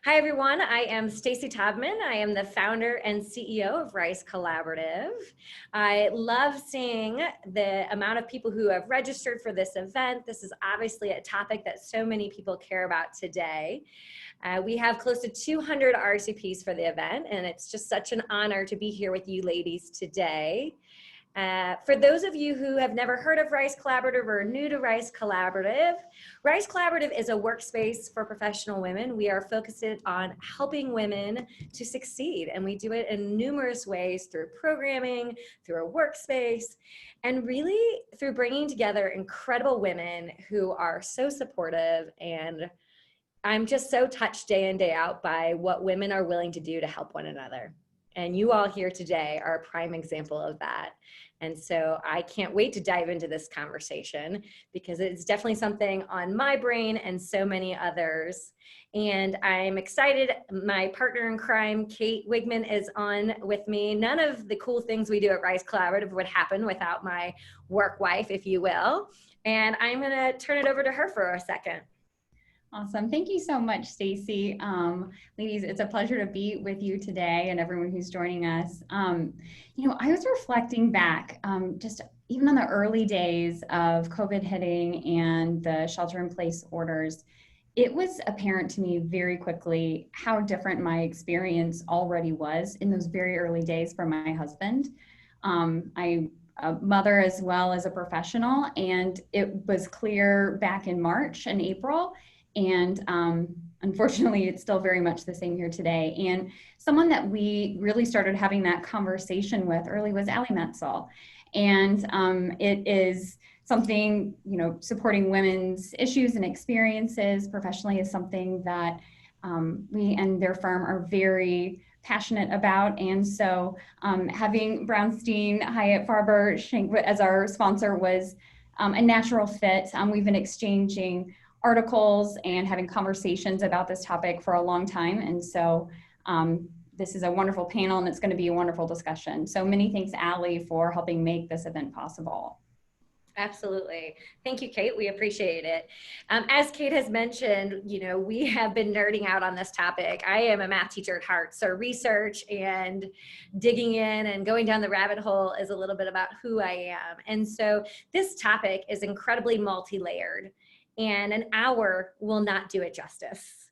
Hi, everyone. I am Stacy Todman. I am the founder and CEO of Rice Collaborative. I love seeing the amount of people who have registered for this event. This is obviously a topic that so many people care about today. We have close to 200 RSVPs for the event, and it's just such an honor to be here with you ladies today. For those of you who have never heard of Rice Collaborative or are new to Rice Collaborative is a workspace for professional women. We are focused on helping women to succeed, and we do it in numerous ways through programming, through a workspace, and really through bringing together incredible women who are so supportive. And I'm just so touched day in, day out by what women are willing to do to help one another. And you all here today are a prime example of that. And so I can't wait to dive into this conversation because it's definitely something on my brain and so many others. And I'm excited. My partner in crime, Kate Wigman, is on with me. None of the cool things we do at Rice Collaborative would happen without my work wife, if you will. And I'm going to turn it over to her for a second. Awesome. Thank you so much, Stacy. Ladies, it's a pleasure to be with you today and everyone who's joining us. I was reflecting back just even on the early days of COVID hitting and the shelter-in-place orders. It was apparent to me very quickly how different my experience already was in those very early days for my husband. I'm a mother as well as a professional, and it was clear back in March and April. And unfortunately, it's still very much the same here today. And someone that we really started having that conversation with early was Alexandra Metzl. And it is something, supporting women's issues and experiences professionally is something that we and their firm are very passionate about. And so having Brownstein, Hyatt, Farber, Schenck as our sponsor was a natural fit. We've been exchanging articles and having conversations about this topic for a long time. And so this is a wonderful panel and it's going to be a wonderful discussion. So many thanks, Allie, for helping make this event possible. Absolutely. Thank you, Kate. We appreciate it. As Kate has mentioned, we have been nerding out on this topic. I am a math teacher at heart, so research and digging in and going down the rabbit hole is a little bit about who I am. And so this topic is incredibly multi-layered, and an hour will not do it justice.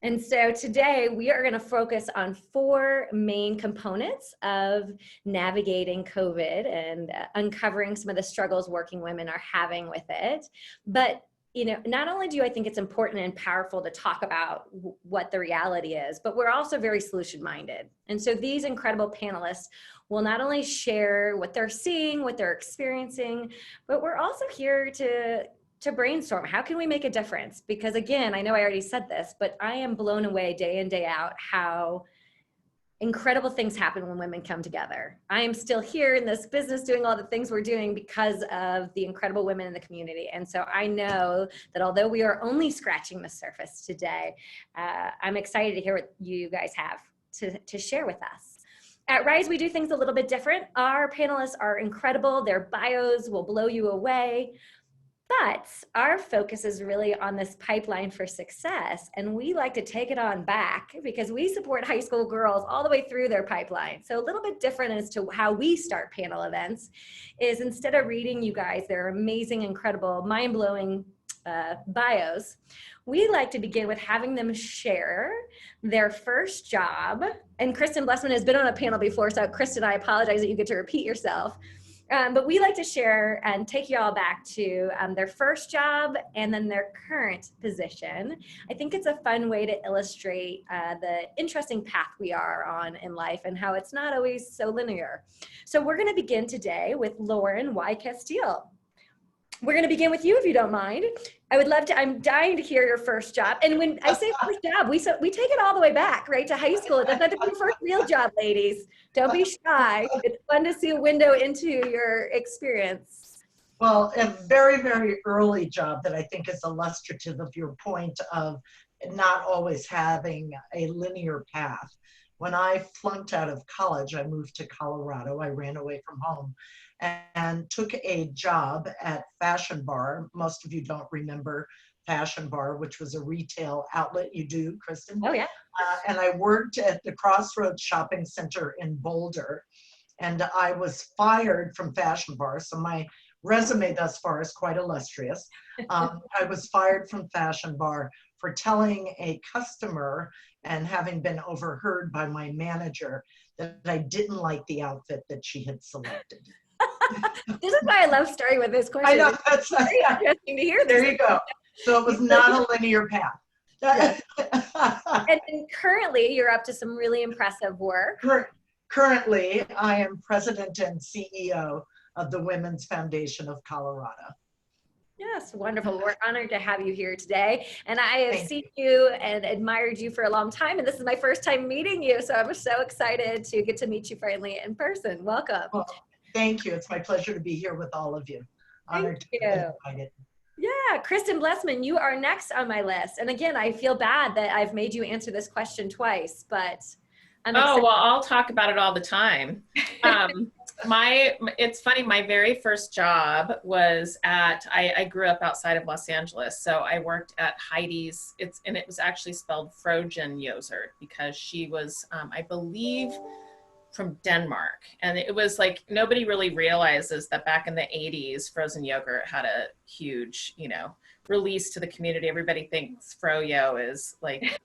And so today we are going to focus on 4 main components of navigating COVID and uncovering some of the struggles working women are having with it. But not only do I think it's important and powerful to talk about what the reality is, but we're also very solution-minded. And so these incredible panelists will not only share what they're seeing, what they're experiencing, but we're also here to brainstorm. How can we make a difference? Because again, I know I already said this, but I am blown away day in, day out how incredible things happen when women come together. I am still here in this business doing all the things we're doing because of the incredible women in the community. And so I know that although we are only scratching the surface today, I'm excited to hear what you guys have to share with us. At Rise, we do things a little bit different. Our panelists are incredible. Their bios will blow you away. But our focus is really on this pipeline for success, and we like to take it on back because we support high school girls all the way through their pipeline. So a little bit different as to how we start panel events is instead of reading you guys their amazing, incredible, mind-blowing bios, we like to begin with having them share their first job. And Kristen Blessman has been on a panel before, so Kristen, I apologize that you get to repeat yourself. But we like to share and take you all back to their first job and then their current position. I think it's a fun way to illustrate the interesting path we are on in life and how it's not always so linear. So we're going to begin today with Lauren Y. Castile. We're going to begin with you if you don't mind. I would love to, I'm dying to hear your first job. And when I say first job, we take it all the way back, right, to high school. It doesn't have to be your first real job, ladies. Don't be shy. It's fun to see a window into your experience. Well, a very, very early job that I think is illustrative of your point of not always having a linear path. When I flunked out of college, I moved to Colorado. I ran away from home and took a job at Fashion Bar. Most of you don't remember Fashion Bar, which was a retail outlet. You do, Kristen? Oh, yeah. And I worked at the Crossroads Shopping Center in Boulder. And I was fired from Fashion Bar. So my resume thus far is quite illustrious. I was fired from Fashion Bar for telling a customer and having been overheard by my manager that I didn't like the outfit that she had selected. This is why I love starting with this question. I know, that's very interesting to hear this. There you go. So it was not a linear path. Yes. And currently, you're up to some really impressive work. Currently, I am president and CEO of the Women's Foundation of Colorado. Yes, wonderful. We're honored to have you here today. And I have seen you and admired you for a long time. And this is my first time meeting you. So I'm so excited to get to meet you finally in person. Welcome. Well, thank you. It's my pleasure to be here with all of you. Honored to be invited. Yeah, Kristen Blessman, you are next on my list. And again, I feel bad that I've made you answer this question twice, but I'm excited. Oh, well, I'll talk about it all the time. It's funny, my very first job was I grew up outside of Los Angeles. So I worked at Heidi's, and it was actually spelled Frogen Yoghurt because she was, I believe, from Denmark. And it was like, nobody really realizes that back in the 80s, frozen yogurt had a huge, release to the community. Everybody thinks Froyo is like,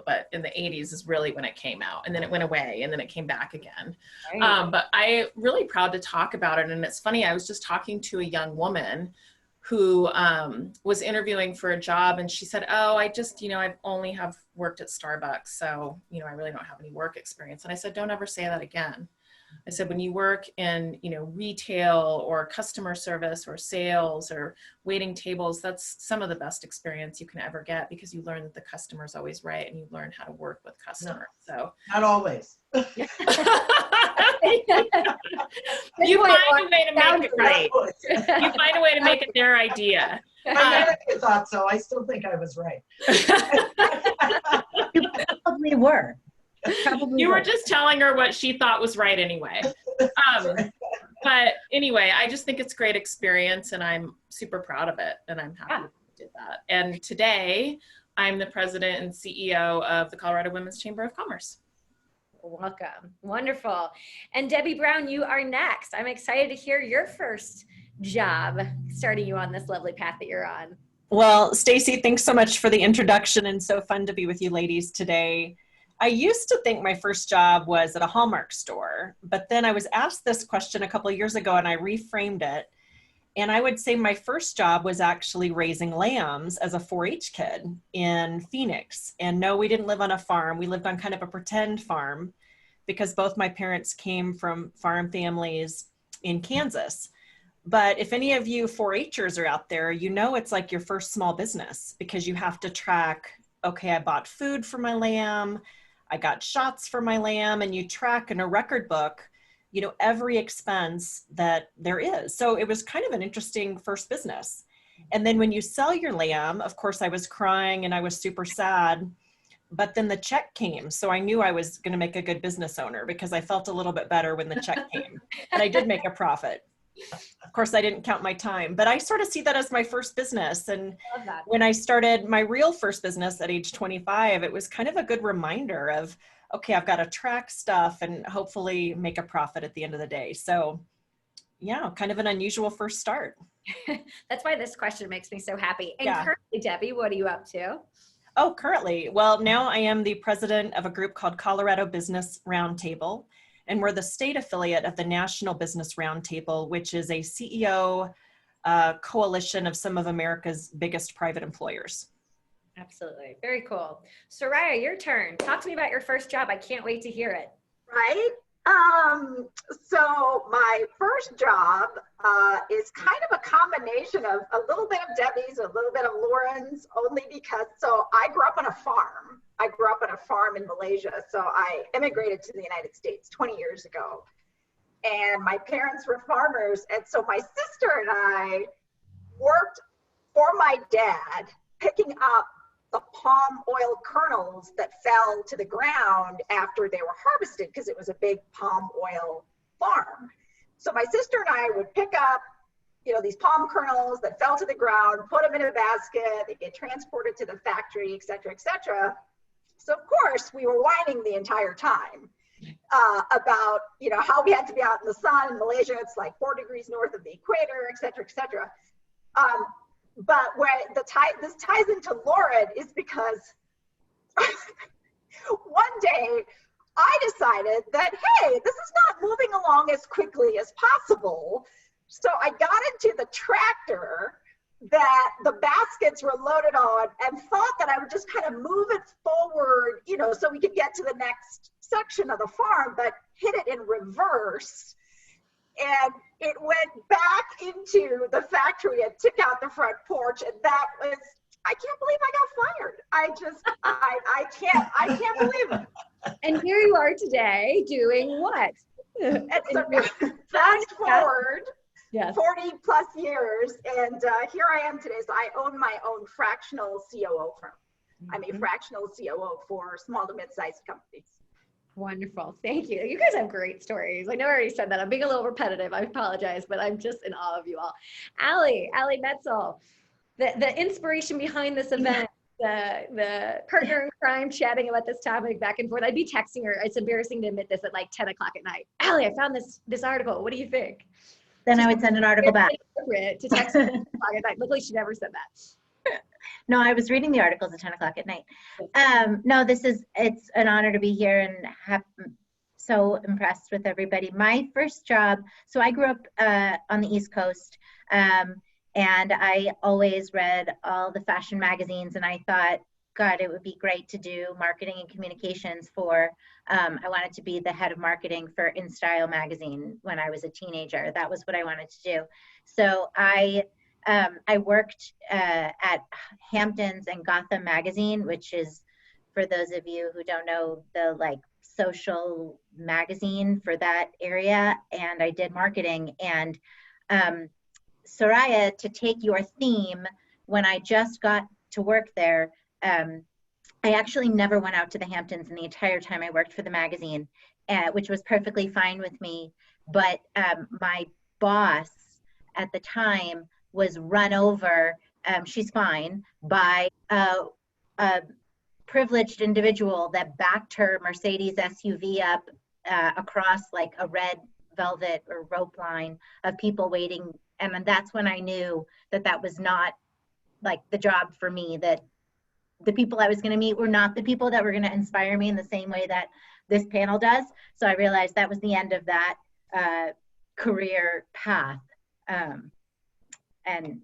but in the 80s is really when it came out, and then it went away and then it came back again. Right. But I'm really proud to talk about it. And it's funny, I was just talking to a young woman who was interviewing for a job, and she said, oh, I just, I only have worked at Starbucks. So, I really don't have any work experience. And I said, don't ever say that again. I said, when you work in, retail or customer service or sales or waiting tables, that's some of the best experience you can ever get, because you learn that the customer's always right and you learn how to work with customers. No, so not always. You find a way to make it right. You find a way to make it their idea. My manager thought so. I still think I was right. You probably were. You were just telling her what she thought was right anyway. But anyway, I just think it's a great experience, and I'm super proud of it, and I'm happy I did that. And today, I'm the president and CEO of the Colorado Women's Chamber of Commerce. Welcome. Wonderful. And Debbie Brown, you are next. I'm excited to hear your first job starting you on this lovely path that you're on. Well, Stacy, thanks so much for the introduction, and so fun to be with you ladies today. I used to think my first job was at a Hallmark store, but then I was asked this question a couple of years ago and I reframed it. And I would say my first job was actually raising lambs as a 4-H kid in Phoenix. And no, we didn't live on a farm. We lived on kind of a pretend farm because both my parents came from farm families in Kansas. But if any of you 4-Hers are out there, it's like your first small business, because you have to track, okay, I bought food for my lamb, I got shots for my lamb, and you track in a record book, every expense that there is. So it was kind of an interesting first business. And then when you sell your lamb, of course, I was crying and I was super sad, but then the check came. So I knew I was going to make a good business owner, because I felt a little bit better when the check came, and I did make a profit. Of course, I didn't count my time, but I sort of see that as my first business. And when I started my real first business at age 25, it was kind of a good reminder of, okay, I've got to track stuff and hopefully make a profit at the end of the day. So yeah, kind of an unusual first start. That's why this question makes me so happy. And currently, Debbie, what are you up to? Oh, currently, well, now I am the president of a group called Colorado Business Roundtable. And we're the state affiliate of the National Business Roundtable, which is a CEO coalition of some of America's biggest private employers. Absolutely. Very cool. Suraya, your turn. Talk to me about your first job. I can't wait to hear it. Right? So my first job is kind of a combination of a little bit of Debbie's, a little bit of Lauren's, only because, so I grew up on a farm. I grew up on a farm in Malaysia. So I immigrated to the United States 20 years ago. And my parents were farmers. And so my sister and I worked for my dad, picking up the palm oil kernels that fell to the ground after they were harvested, because it was a big palm oil farm. So my sister and I would pick up these palm kernels that fell to the ground, put them in a basket, they get transported to the factory, et cetera, et cetera. So of course we were whining the entire time about, how we had to be out in the sun. In Malaysia, it's like 4 degrees north of the equator, et cetera, et cetera. But where this ties into Lauren is because one day I decided that, hey, this is not moving along as quickly as possible. So I got into the tractor that the baskets were loaded on and thought that I would just kind of move it forward, so we could get to the next section of the farm, but hit it in reverse. And it went back into the factory and took out the front porch. And that was, I can't believe I got fired. I can't believe it. And here you are today doing what? And so fast forward 40 plus years, and here I am today. So I own my own fractional COO firm. I'm a fractional COO for small to mid-sized companies. Wonderful. Thank you. You guys have great stories. I know I already said that. I'm being a little repetitive. I apologize, but I'm just in awe of you all. Ali Metzl, the inspiration behind this event, the partner in crime chatting about this topic back and forth. I'd be texting her. It's embarrassing to admit this at like 10 o'clock at night. Ali, I found this article. What do you think? Then I would send an article back. To text her at 10 o'clock at night. Luckily, she never said that. No, I was reading the articles at 10 o'clock at night. No, it's an honor to be here and so impressed with everybody. My first job, so I grew up on the East Coast, and I always read all the fashion magazines, and I thought, God, it would be great to do marketing and communications for, I wanted to be the head of marketing for InStyle magazine when I was a teenager. That was what I wanted to do. So I worked at Hamptons and Gotham magazine, which is, for those of you who don't know, the like social magazine for that area. And I did marketing. And Suraya, to take your theme, when I just got to work there, I actually never went out to the Hamptons in the entire time I worked for the magazine, which was perfectly fine with me. But my boss at the time was run over, she's fine, by a privileged individual that backed her Mercedes SUV up across like a red velvet or rope line of people waiting. And that's when I knew that was not like the job for me, that the people I was going to meet were not the people that were going to inspire me in the same way that this panel does. So I realized that was the end of that career path. And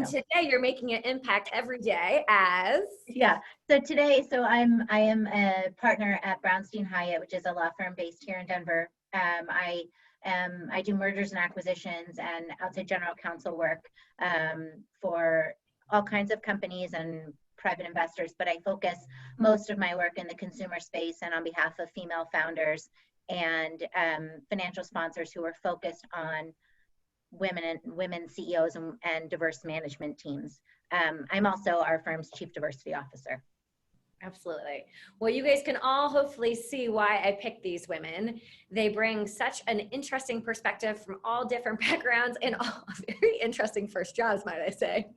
today you're making an impact every day as? Yeah, so today, I am a partner at Brownstein Hyatt, which is a law firm based here in Denver. I do mergers and acquisitions and outside general counsel work for all kinds of companies and private investors, but I focus most of my work in the consumer space and on behalf of female founders and financial sponsors who are focused on women CEOs and diverse management teams. I'm also our firm's chief diversity officer. Absolutely. Well, you guys can all hopefully see why I picked these women. They bring such an interesting perspective from all different backgrounds and all very interesting first jobs, might I say.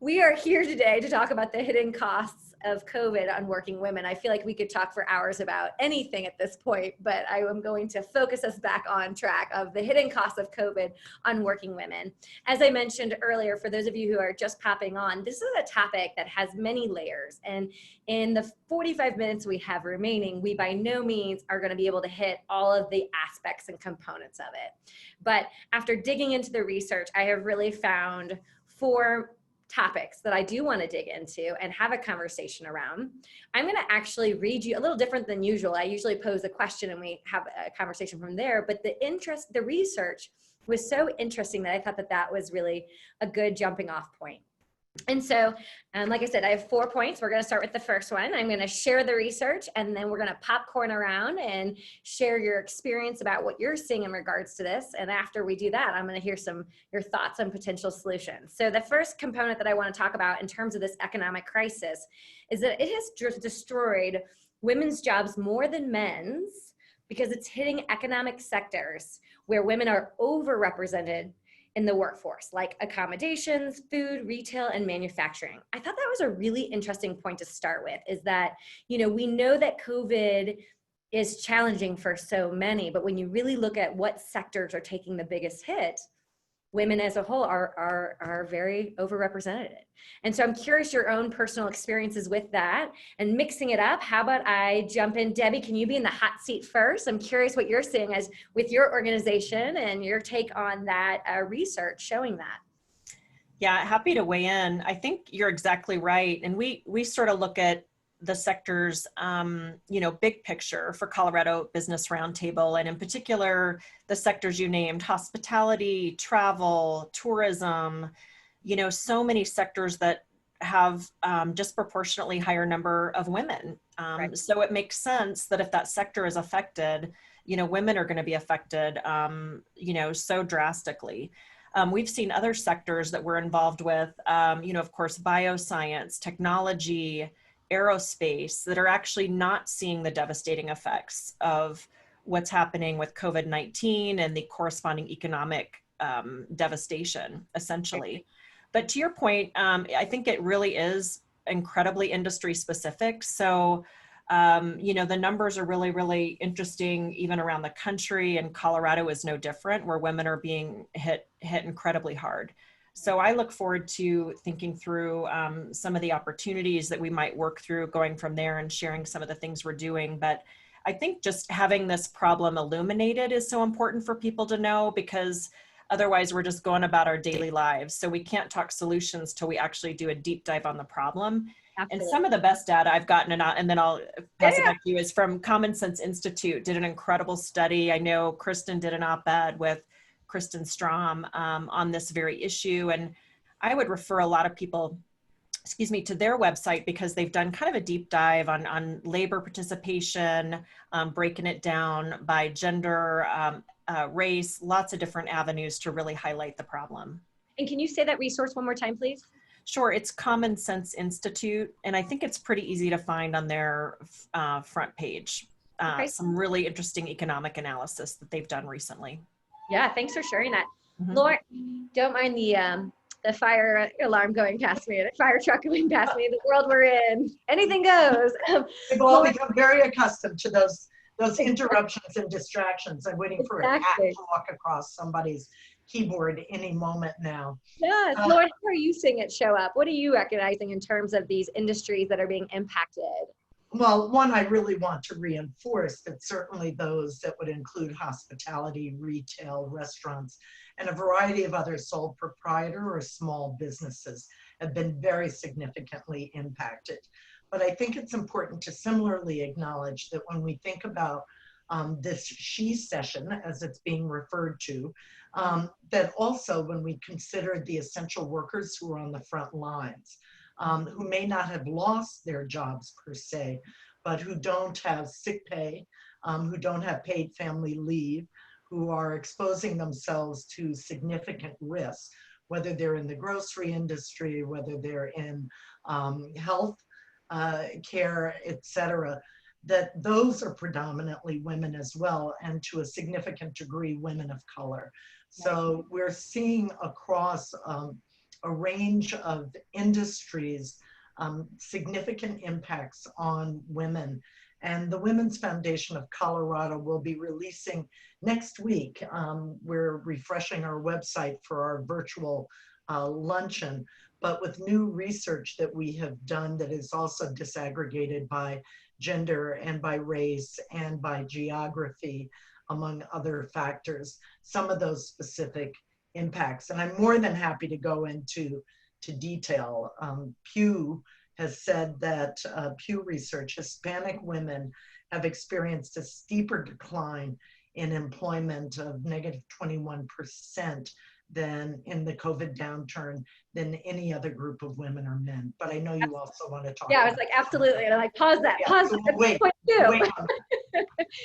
We are here today to talk about the hidden costs of COVID on working women. I feel like we could talk for hours about anything at this point, but I am going to focus us back on track of the hidden costs of COVID on working women. As I mentioned earlier, for those of you who are just popping on, this is a topic that has many layers. And in the 45 minutes we have remaining, we by no means are going to be able to hit all of the aspects and components of it. But after digging into the research, I have really found 4 topics that I do want to dig into and have a conversation around. I'm going to actually read you a little different than usual. I usually pose a question and we have a conversation from there, but the research was so interesting that I thought that was really a good jumping off point. And so, like I said, I have 4 points. We're going to start with the first one. I'm going to share the research, and then we're going to popcorn around and share your experience about what you're seeing in regards to this. And after we do that, I'm going to hear your thoughts on potential solutions. So the first component that I want to talk about in terms of this economic crisis is that it has destroyed women's jobs more than men's because it's hitting economic sectors where women are overrepresented in the workforce, like accommodations, food, retail, and manufacturing. I thought that was a really interesting point to start with, is that, we know that COVID is challenging for so many, but when you really look at what sectors are taking the biggest hit, women as a whole are very overrepresented. And so I'm curious your own personal experiences with that, and mixing it up. How about I jump in? Debbie, can you be in the hot seat first? I'm curious what you're seeing as with your organization and your take on that research showing that. Yeah, happy to weigh in. I think you're exactly right. And we sort of look at the sector's, big picture for Colorado Business Roundtable, and in particular, the sectors you named: hospitality, travel, tourism, so many sectors that have disproportionately higher number of women. Right. So it makes sense that if that sector is affected, women are going to be affected, so drastically. We've seen other sectors that we're involved with, of course, bioscience, technology, aerospace, that are actually not seeing the devastating effects of what's happening with COVID-19 and the corresponding economic devastation, essentially. But to your point, I think it really is incredibly industry specific. So, the numbers are really, really interesting, even around the country, and Colorado is no different, where women are being hit incredibly hard. So I look forward to thinking through some of the opportunities that we might work through going from there, and sharing some of the things we're doing. But I think just having this problem illuminated is so important for people to know, because otherwise we're just going about our daily lives. So we can't talk solutions till we actually do a deep dive on the problem. Absolutely. And some of the best data I've gotten, and then I'll pass it back to you, is from Common Sense Institute. Did an incredible study. I know Kristen did an op-ed with Kristen Strom on this very issue. And I would refer a lot of people, to their website, because they've done kind of a deep dive on labor participation, breaking it down by gender, race, lots of different avenues to really highlight the problem. And can you say that resource one more time, please? Sure, it's Common Sense Institute, and I think it's pretty easy to find on their front page. Okay. Some really interesting economic analysis that they've done recently. Yeah, thanks for sharing that. Mm-hmm. Lauren, don't mind the fire alarm going past me, the fire truck going past me, the world we're in, anything goes. We've all become very accustomed to those interruptions and distractions. I'm waiting for a cat to walk across somebody's keyboard any moment now. Yes, Lauren, how are you seeing it show up? What are you recognizing in terms of these industries that are being impacted? Well, one, I really want to reinforce that certainly those that would include hospitality, retail, restaurants, and a variety of other sole proprietor or small businesses have been very significantly impacted. But I think it's important to similarly acknowledge that when we think about this she session, as it's being referred to, that also when we consider the essential workers who are on the front lines, who may not have lost their jobs per se, but who don't have sick pay, who don't have paid family leave, who are exposing themselves to significant risks, whether they're in the grocery industry, whether they're in health care, et cetera, that those are predominantly women as well, and to a significant degree, women of color. So we're seeing across a range of industries, significant impacts on women. And the Women's Foundation of Colorado will be releasing next week. We're refreshing our website for our virtual luncheon, but with new research that we have done that is also disaggregated by gender and by race and by geography, among other factors, some of those specific impacts. And I'm more than happy to go into detail. Pew has said that, Pew Research, Hispanic women have experienced a steeper decline in employment of negative 21% than in the COVID downturn than any other group of women or men. But I know you also want to talk. Yeah, I was like, absolutely. And I'm like, pause that, pause that. Wait.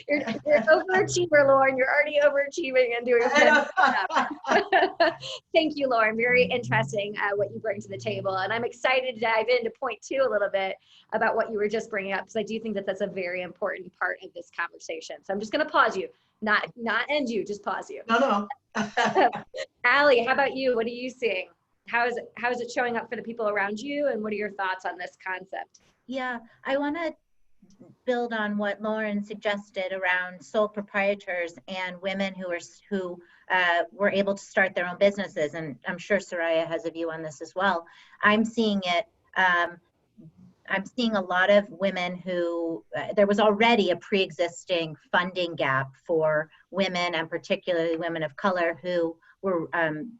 You're overachiever, Lauren. You're already overachieving and doing a fantastic job. Thank you, Lauren. Very interesting what you bring to the table. And I'm excited to dive into point 2 a little bit about what you were just bringing up, because I do think that that's a very important part of this conversation. So I'm just going to pause you, not end you, just pause you. No. Allie, how about you? What are you seeing? How is it showing up for the people around you? And what are your thoughts on this concept? Yeah, I want to build on what Lauren suggested around sole proprietors and women who were able to start their own businesses. And I'm sure Suraya has a view on this as well. I'm seeing it. I'm seeing a lot of women who, there was already a pre-existing funding gap for women, and particularly women of color, who were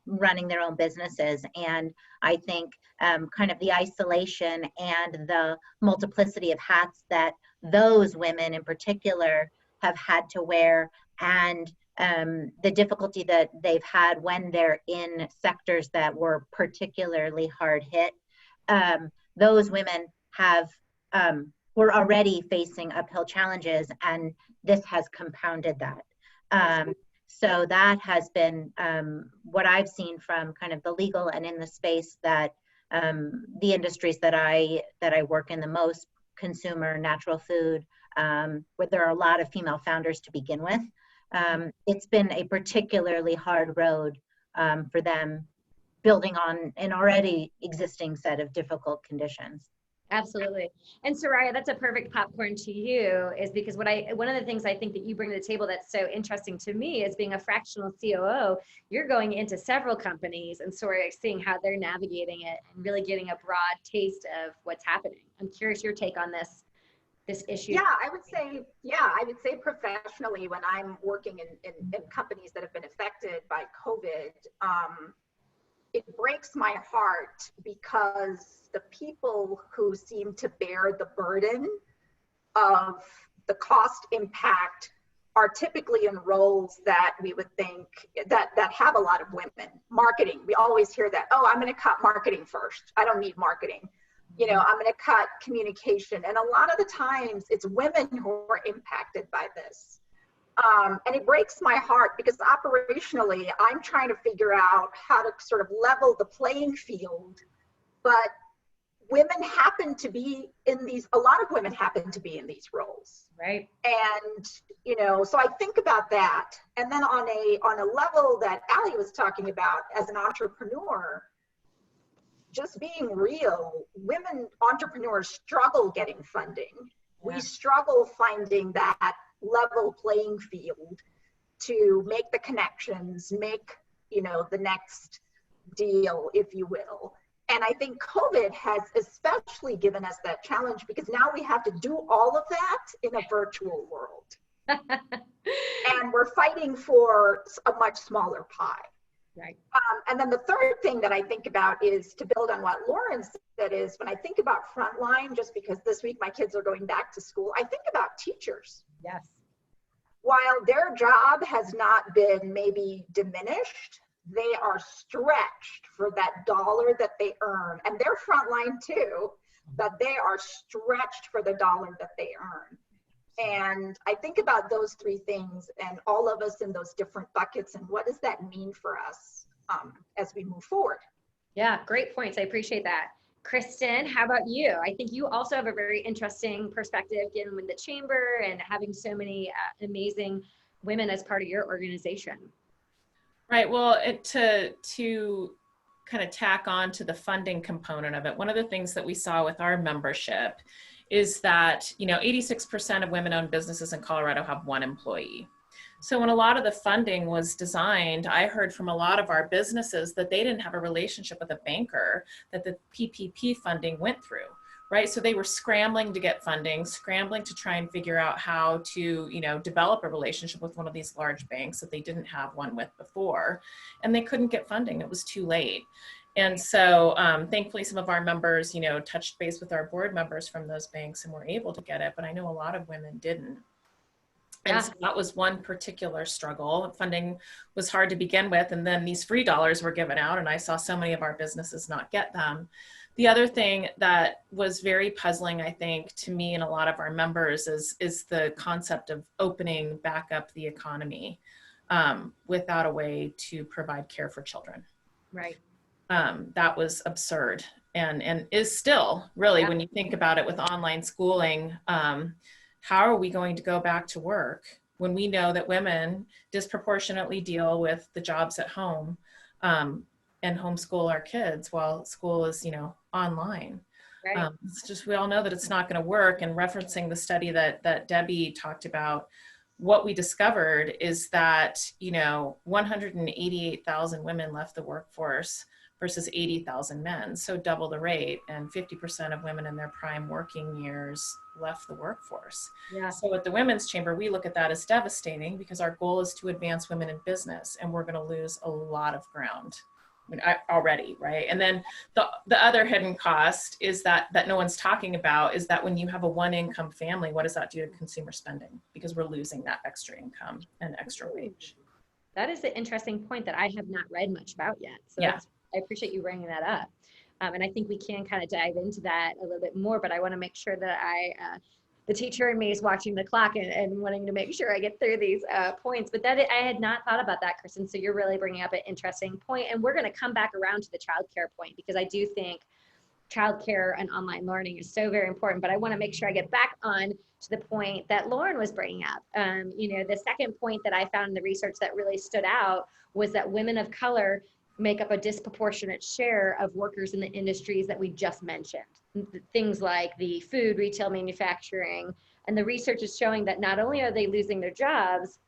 running their own businesses. And I think kind of the isolation and the multiplicity of hats that those women in particular have had to wear, and the difficulty that they've had when they're in sectors that were particularly hard hit, those women were already facing uphill challenges, and this has compounded that. So that has been what I've seen from kind of the legal and in the space that the industries that I work in the most, consumer, natural food, where there are a lot of female founders to begin with. It's been a particularly hard road for them, building on an already existing set of difficult conditions. Absolutely. And Suraya, that's a perfect popcorn to you, is because one of the things I think that you bring to the table that's so interesting to me is being a fractional COO, you're going into several companies and sort of seeing how they're navigating it and really getting a broad taste of what's happening. I'm curious your take on this issue. Yeah, I would say professionally, when I'm working in companies that have been affected by COVID, it breaks my heart because the people who seem to bear the burden of the cost impact are typically in roles that we would think that have a lot of women. Marketing, we always hear that, oh, I'm going to cut marketing first. I don't need marketing. You know, I'm going to cut communication. And a lot of the times it's women who are impacted by this. And it breaks my heart because operationally, I'm trying to figure out how to sort of level the playing field. But women happen to be in these, a lot of women happen to be in these roles. Right. And, you know, so I think about that. And then on a level that Allie was talking about as an entrepreneur, just being real, women entrepreneurs struggle getting funding. Yeah. We struggle finding that level playing field to make the connections, make, you know, the next deal, if you will. And I think COVID has especially given us that challenge because now we have to do all of that in a virtual world. And we're fighting for a much smaller pie. Right. And then the third thing that I think about is to build on what Lauren said is when I think about frontline, just because this week my kids are going back to school, I think about teachers. Yes. While their job has not been maybe diminished, they are stretched for that dollar that they earn. And they're frontline too, but they are stretched for the dollar that they earn. And I think about those three things and all of us in those different buckets and what does that mean for us as we move forward? Yeah, great points. I appreciate that. Kristen, how about you? I think you also have a very interesting perspective given with the chamber and having so many amazing women as part of your organization. Right. Well, to kind of tack on to the funding component of it, one of the things that we saw with our membership is that, you know, 86% of women-owned businesses in Colorado have one employee. So when a lot of the funding was designed, I heard from a lot of our businesses that they didn't have a relationship with a banker that the PPP funding went through, right? So they were scrambling to get funding, scrambling to try and figure out how to, you know, develop a relationship with one of these large banks that they didn't have one with before, and they couldn't get funding. It was too late. And so thankfully some of our members, you know, touched base with our board members from those banks and were able to get it, but I know a lot of women didn't. And so that was one particular struggle. Funding was hard to begin with, and then these free dollars were given out, and I saw so many of our businesses not get them. The other thing that was very puzzling, I think, to me and a lot of our members is the concept of opening back up the economy without a way to provide care for children. Right. That was absurd and is still really, Yeah. when you think about it with online schooling, how are we going to go back to work when we know that women disproportionately deal with the jobs at home and homeschool our kids while school is, online. Right. It's just, we all know that it's not going to work. And referencing the study that Debbie talked about, what we discovered is that, 188,000 women left the workforce versus 80,000 men, so double the rate, and 50% of women in their prime working years left the workforce. Yeah. So at the Women's Chamber, we look at that as devastating because our goal is to advance women in business, and we're going to lose a lot of ground already, right? And then the other hidden cost is that no one's talking about is that when you have a one income family, what does that do to consumer spending? Because we're losing that extra income and extra wage. That is an interesting point that I have not read much about yet. So Yeah. I appreciate you bringing that up. And I think we can kind of dive into that a little bit more, but I want to make sure that the teacher in me is watching the clock and wanting to make sure I get through these points. But I had not thought about that, Kristen. So you're really bringing up an interesting point. And we're going to come back around to the childcare point, because I do think childcare and online learning is so very important. But I want to make sure I get back on to the point that Lauren was bringing up. The second point that I found in the research that really stood out was that women of color make up a disproportionate share of workers in the industries that we just mentioned. Things like the food, retail, manufacturing. And the research is showing that not only are they losing their jobs,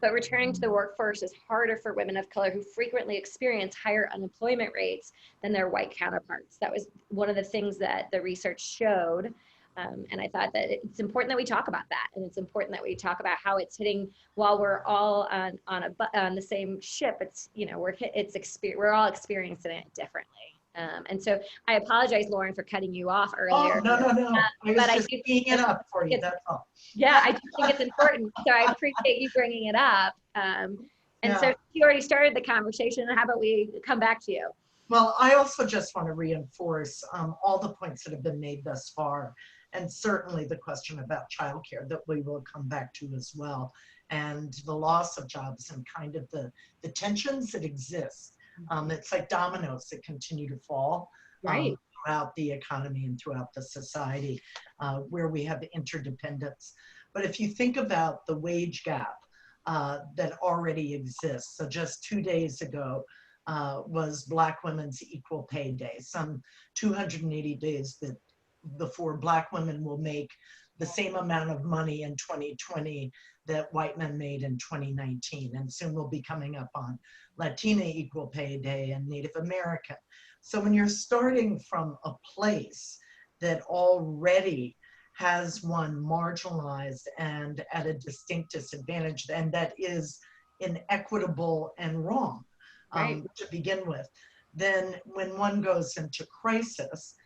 but returning to the workforce is harder for women of color, who frequently experience higher unemployment rates than their white counterparts. That was one of the things that the research showed. And I thought that it's important that we talk about that. And it's important that we talk about how it's hitting while we're all on the same ship. It's, we're all experiencing it differently. And so I apologize, Lauren, for cutting you off earlier. Oh, no. I was just teeing it up for you, that's all. Yeah, I do think it's important. So I appreciate you bringing it up. So you already started the conversation. How about we come back to you? Well, I also just want to reinforce all the points that have been made thus far, and certainly the question about childcare that we will come back to as well, and the loss of jobs and kind of the tensions that exist. It's like dominoes that continue to fall throughout the economy and throughout the society where we have interdependence. But if you think about the wage gap that already exists, so just 2 days ago, was Black Women's Equal Pay Day, some 280 days before Black women will make the same amount of money in 2020 that white men made in 2019. And soon we'll be coming up on Latina Equal Pay Day and Native American. So when you're starting from a place that already has one marginalized and at a distinct disadvantage, and that is inequitable and wrong, to begin with, then when one goes into crisis,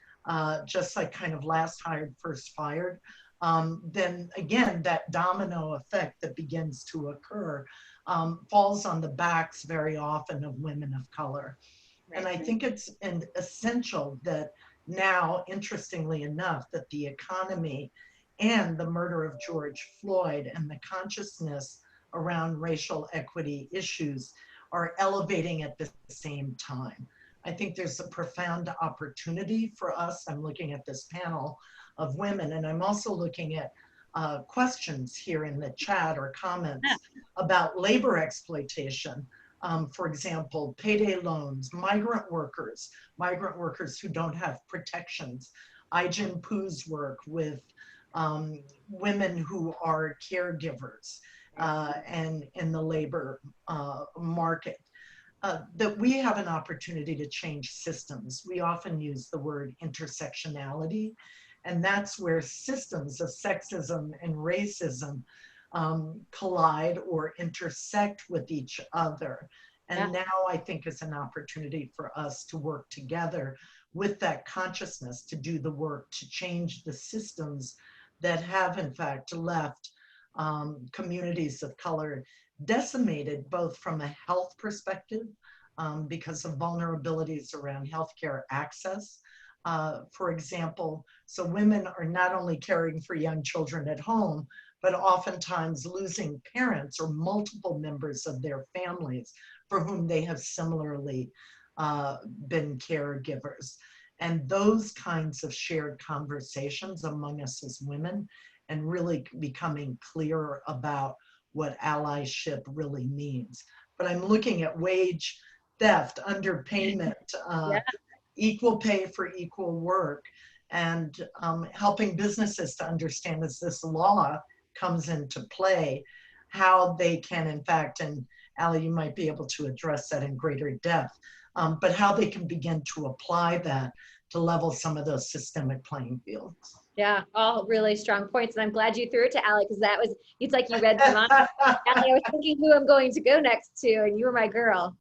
just like kind of last hired, first fired, then again, that domino effect that begins to occur falls on the backs very often of women of color. And I think it's essential that now, interestingly enough, that the economy and the murder of George Floyd and the consciousness around racial equity issues are elevating at the same time. I think there's a profound opportunity for us. I'm looking at this panel of women, and I'm also looking at questions here in the chat or comments about labor exploitation. For example, payday loans, migrant workers who don't have protections. Ai-jen Poo's work with women who are caregivers and in the labor market. That we have an opportunity to change systems. We often use the word intersectionality, and that's where systems of sexism and racism collide or intersect with each other. And now I think is an opportunity for us to work together with that consciousness to do the work to change the systems that have in fact left communities of color decimated, both from a health perspective because of vulnerabilities around healthcare access, For example, so women are not only caring for young children at home, but oftentimes losing parents or multiple members of their families for whom they have similarly been caregivers. And those kinds of shared conversations among us as women, and really becoming clearer about what allyship really means. But I'm looking at wage theft, underpayment, equal pay for equal work, and helping businesses to understand as this law comes into play, how they can, in fact, and Allie, you might be able to address that in greater depth, but how they can begin to apply that to level some of those systemic playing fields. Yeah, all really strong points. And I'm glad you threw it to Allie, because that was, it's like you read my mind. Allie, I was thinking who I'm going to go next to, and you were my girl.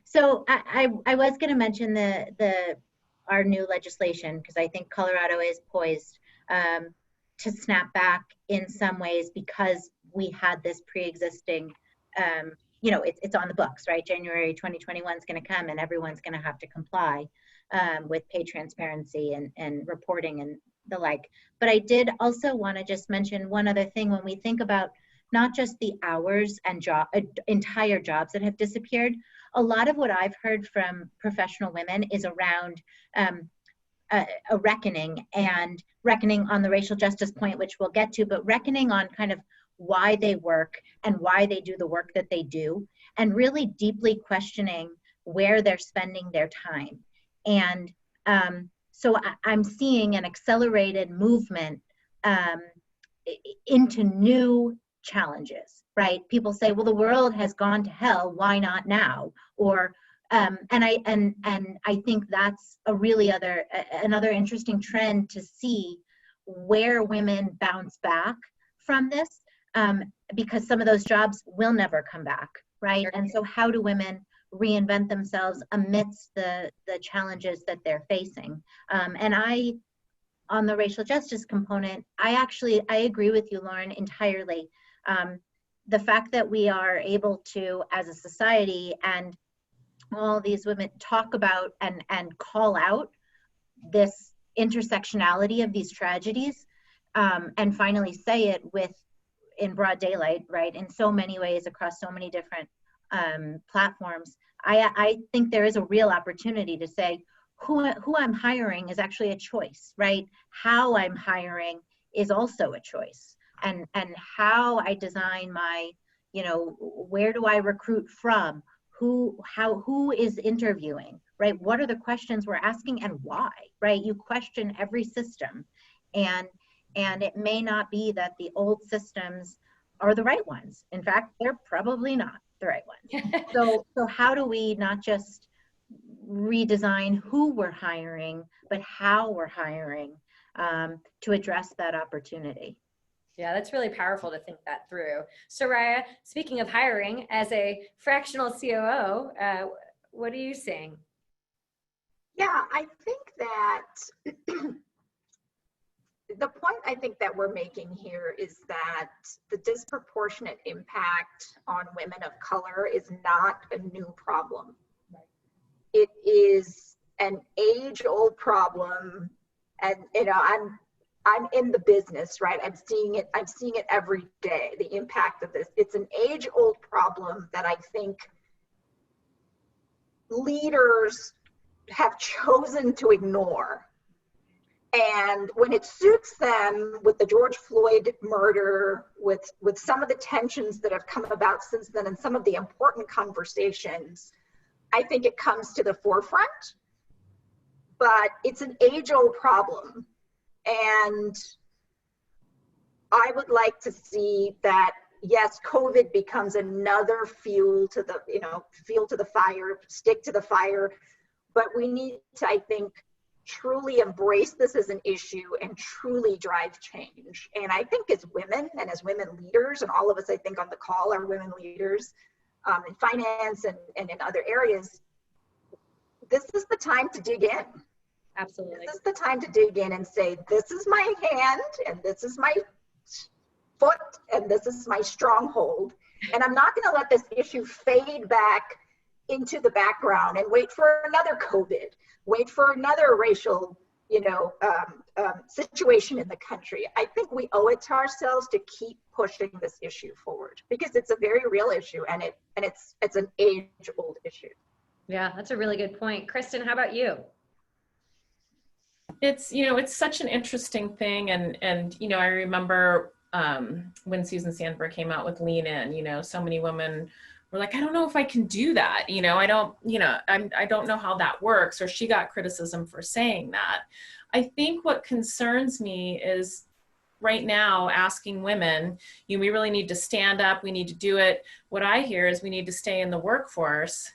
So I was going to mention our new legislation, because I think Colorado is poised to snap back in some ways, because we had this pre-existing, it's on the books, right? January 2021 is going to come, and everyone's going to have to comply with pay transparency and reporting and the like. But I did also want to just mention one other thing. When we think about not just the hours and entire jobs that have disappeared, a lot of what I've heard from professional women is around a reckoning, and reckoning on the racial justice point, which we'll get to, but reckoning on kind of why they work and why they do the work that they do, and really deeply questioning where they're spending their time. And so I'm seeing an accelerated movement into new challenges, right? People say, well, the world has gone to hell, why not now? Or and I think that's a really another interesting trend to see where women bounce back from this, because some of those jobs will never come back, right? And so how do women reinvent themselves amidst the challenges that they're facing? And on the racial justice component, I agree with you, Lauren, entirely. The fact that we are able to, as a society, and all these women talk about and call out this intersectionality of these tragedies, and finally say it in broad daylight, right? In so many ways, across so many different platforms. I think there is a real opportunity to say who I'm hiring is actually a choice, right? How I'm hiring is also a choice, and how I design my, where do I recruit from? Who is interviewing, right? What are the questions we're asking, and why, right? You question every system, and it may not be that the old systems are the right ones. In fact, they're probably not the right ones. So how do we not just redesign who we're hiring, but how we're hiring to address that opportunity? Yeah, that's really powerful to think that through. Suraya, speaking of hiring, as a fractional COO, what are you seeing? Yeah, I think that the point I think that we're making here is that the disproportionate impact on women of color is not a new problem. It is an age-old problem, and I'm in the business, right? I'm seeing it every day, the impact of this. It's an age-old problem that I think leaders have chosen to ignore. And when it suits them, with the George Floyd murder, with some of the tensions that have come about since then, and some of the important conversations, I think it comes to the forefront. But it's an age-old problem. And I would like to see that, yes, COVID becomes another fuel to the fire, stick to the fire, but we need to, I think, truly embrace this as an issue and truly drive change. And I think as women and as women leaders, and all of us, I think, on the call are women leaders in finance and in other areas, this is the time to dig in. Absolutely. This is the time to dig in and say, this is my hand, and this is my foot, and this is my stronghold. And I'm not going to let this issue fade back into the background and wait for another COVID. wait for another racial, situation in the country. I think we owe it to ourselves to keep pushing this issue forward because it's a very real issue, and it's an age-old issue. Yeah, that's a really good point. Kristen, how about you? It's such an interesting thing. And I remember when Susan Sandberg came out with Lean In, so many women were like, I don't know if I can do that. I don't know how that works. Or she got criticism for saying that. I think what concerns me is right now asking women, we really need to stand up. We need to do it. What I hear is we need to stay in the workforce.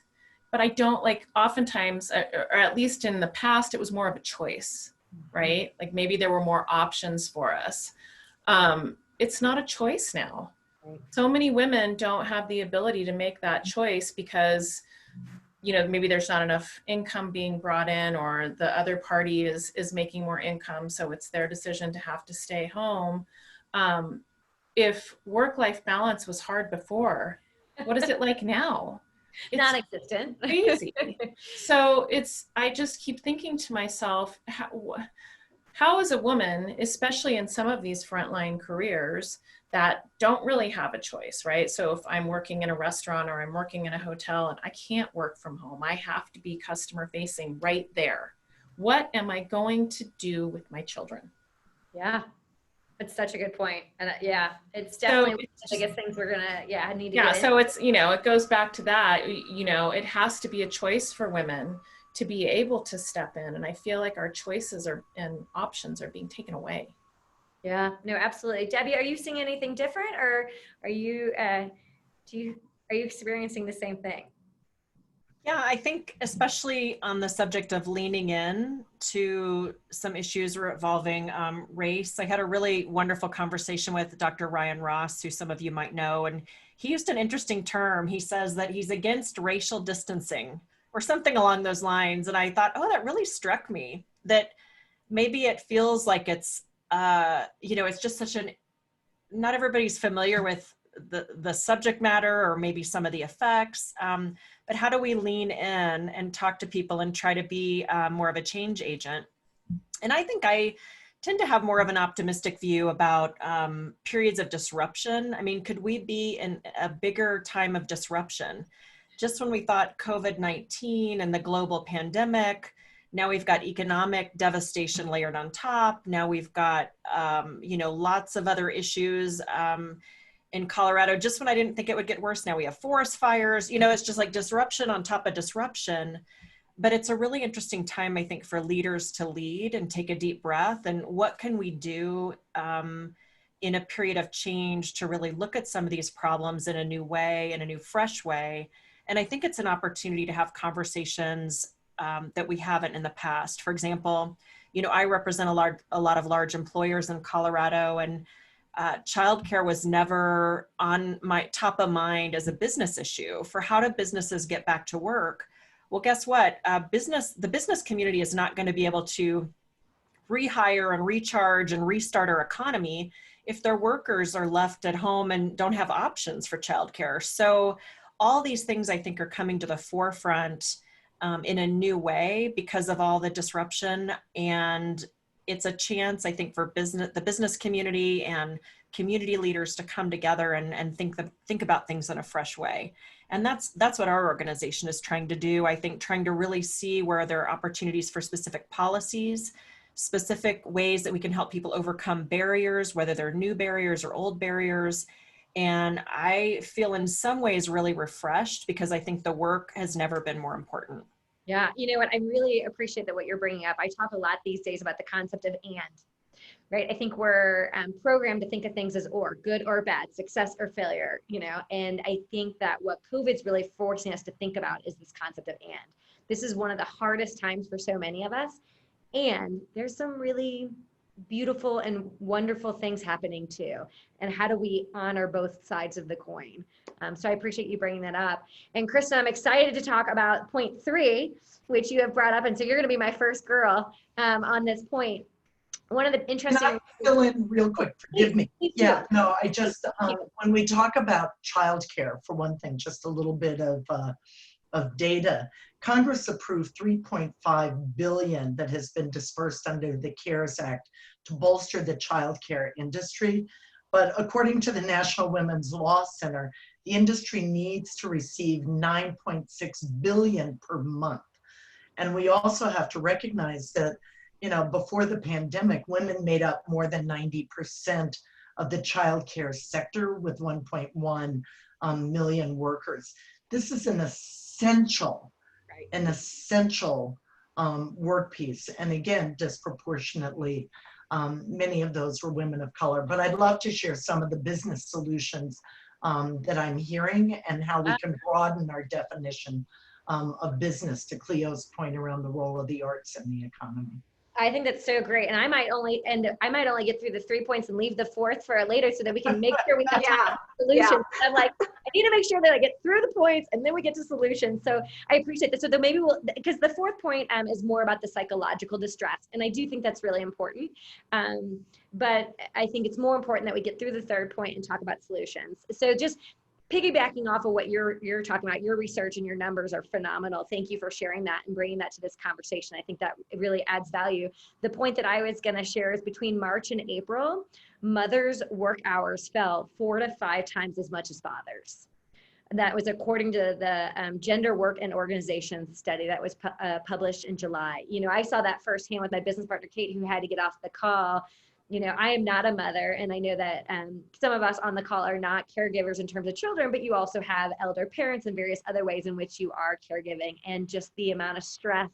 But I don't oftentimes, or at least in the past, it was more of a choice, right? Like maybe there were more options for us. It's not a choice now. So many women don't have the ability to make that choice because, maybe there's not enough income being brought in, or the other party is making more income. So it's their decision to have to stay home. If work-life balance was hard before, what is it like now? It's non-existent. Crazy. So I just keep thinking to myself, how is a woman, especially in some of these frontline careers that don't really have a choice, right? So if I'm working in a restaurant or I'm working in a hotel and I can't work from home, I have to be customer facing right there. What am I going to do with my children? Yeah. It's such a good point. And it's definitely one of the biggest things we're gonna, need to get into. So it's, it goes back to that, it has to be a choice for women to be able to step in. And I feel like our choices and options are being taken away. Yeah, no, absolutely. Debbie, are you seeing anything different, or are you experiencing the same thing? Yeah, I think especially on the subject of leaning in to some issues involving race. I had a really wonderful conversation with Dr. Ryan Ross, who some of you might know, and he used an interesting term. He says that he's against racial distancing or something along those lines. And I thought, oh, that really struck me, that maybe it feels like it's, it's just not everybody's familiar with the subject matter or maybe some of the effects, but how do we lean in and talk to people and try to be more of a change agent? And I think I tend to have more of an optimistic view about periods of disruption. I mean, could we be in a bigger time of disruption? Just when we thought COVID-19 and the global pandemic, now we've got economic devastation layered on top. Now we've got, lots of other issues in Colorado. Just when I didn't think it would get worse, now we have forest fires. It's just like disruption on top of disruption. But it's a really interesting time, I think, for leaders to lead and take a deep breath. And what can we do in a period of change to really look at some of these problems in a new way, in a new, fresh way? And I think it's an opportunity to have conversations that we haven't in the past. For example, I represent a lot of large employers in Colorado, and childcare was never on my top of mind as a business issue for how do businesses get back to work. Well, guess what? The business community is not going to be able to rehire and recharge and restart our economy if their workers are left at home and don't have options for childcare. So all these things I think are coming to the forefront in a new way because of all the disruption. And it's a chance, I think, for the business community and community leaders to come together and think about things in a fresh way. And that's what our organization is trying to do. I think trying to really see where there are opportunities for specific policies, specific ways that we can help people overcome barriers, whether they're new barriers or old barriers. And I feel in some ways really refreshed because I think the work has never been more important. Yeah, you know what, I really appreciate that what you're bringing up. I talk a lot these days about the concept of and, right? I think we're programmed to think of things as or, good or bad, success or failure, and I think that what COVID's really forcing us to think about is this concept of and. This is one of the hardest times for so many of us, and there's some really beautiful and wonderful things happening too. And how do we honor both sides of the coin? So I appreciate you bringing that up. And Kristen, I'm excited to talk about point 3, which you have brought up. And so you're going to be my first girl on this point. One of the interesting— Can I fill in real quick? Forgive me. Yeah, no, I just, when we talk about childcare, for one thing, just a little bit of of data. Congress approved $3.5 billion that has been dispersed under the CARES Act to bolster the childcare industry. But according to the National Women's Law Center, the industry needs to receive $9.6 billion per month. And we also have to recognize that, you know, before the pandemic, women made up more than 90% of the childcare sector with 1.1 million workers. This is an essential, work piece. And again, disproportionately, many of those were women of color. But I'd love to share some of the business solutions that I'm hearing and how we can broaden our definition of business, to Cleo's point around the role of the arts in the economy. I think that's so great. And I might only get through the 3 points and leave the fourth for later so that we can make sure we have solutions. Yeah. I'm like, I need to make sure that I get through the points and then we get to solutions. So I appreciate that. So then maybe because the fourth point is more about the psychological distress. And I do think that's really important. But I think it's more important that we get through the third point and talk about solutions. So just piggybacking off of what you're talking about, your research and your numbers are phenomenal. Thank you for sharing that and bringing that to this conversation. I think that it really adds value. The point that I was going to share is between March and April, mothers' work hours fell 4 to 5 times as much as fathers. That was according to the Gender Work and Organizations study that was published in July. You know, I saw that firsthand with my business partner, Kate, who had to get off the call. You know, I am not a mother, and I know that some of us on the call are not caregivers in terms of children, but you also have elder parents and various other ways in which you are caregiving, and just the amount of stress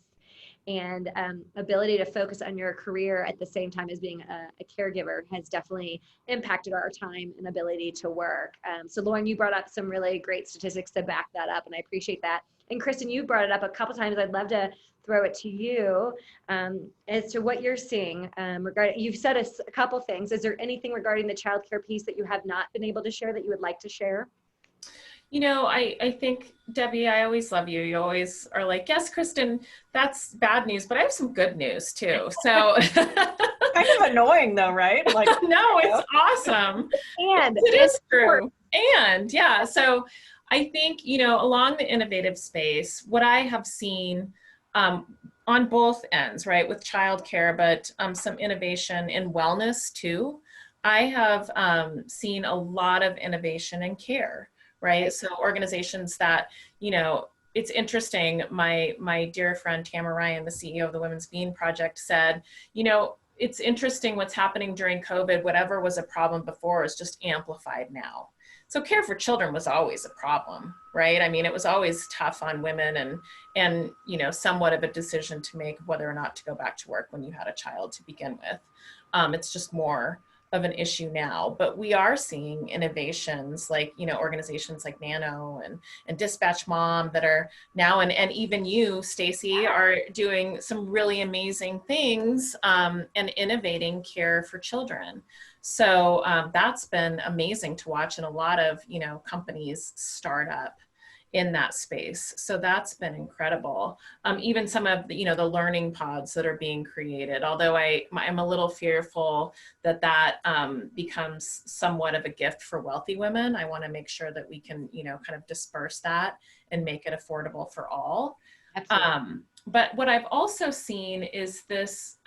and ability to focus on your career at the same time as being a caregiver has definitely impacted our time and ability to work. So Lauren, you brought up some really great statistics to back that up, and I appreciate that. And Kristen, you brought it up a couple times. I'd love to throw it to you as to what you're seeing regarding, you've said a couple things. Is there anything regarding the childcare piece that you have not been able to share that you would like to share? You know, I think, Debbie, I always love you. You always are like, yes, Kristen, that's bad news, but I have some good news too. So kind of annoying though, right? Like, no, it's awesome. And it is true. And yeah, so I think, you know, along the innovative space, what I have seen on both ends, right, with childcare, but some innovation in wellness too. I have seen a lot of innovation in care, right? So organizations that, you know, it's interesting. My dear friend Tamara Ryan, the CEO of the Women's Bean Project, said, you know, it's interesting what's happening during COVID. Whatever was a problem before is just amplified now. So care for children was always a problem, right? I mean, it was always tough on women and you know, somewhat of a decision to make whether or not to go back to work when you had a child to begin with. It's just more of an issue now, but we are seeing innovations like, you know, organizations like Nano and Dispatch Mom that are now, and even you, Stacy, are doing some really amazing things and innovating care for children. So that's been amazing to watch, and a lot of, you know, companies start up in that space. So that's been incredible. Even some of the, you know, the learning pods that are being created, although I'm a little fearful that becomes somewhat of a gift for wealthy women. I want to make sure that we can, you know, kind of disperse that and make it affordable for all. Absolutely. But what I've also seen is this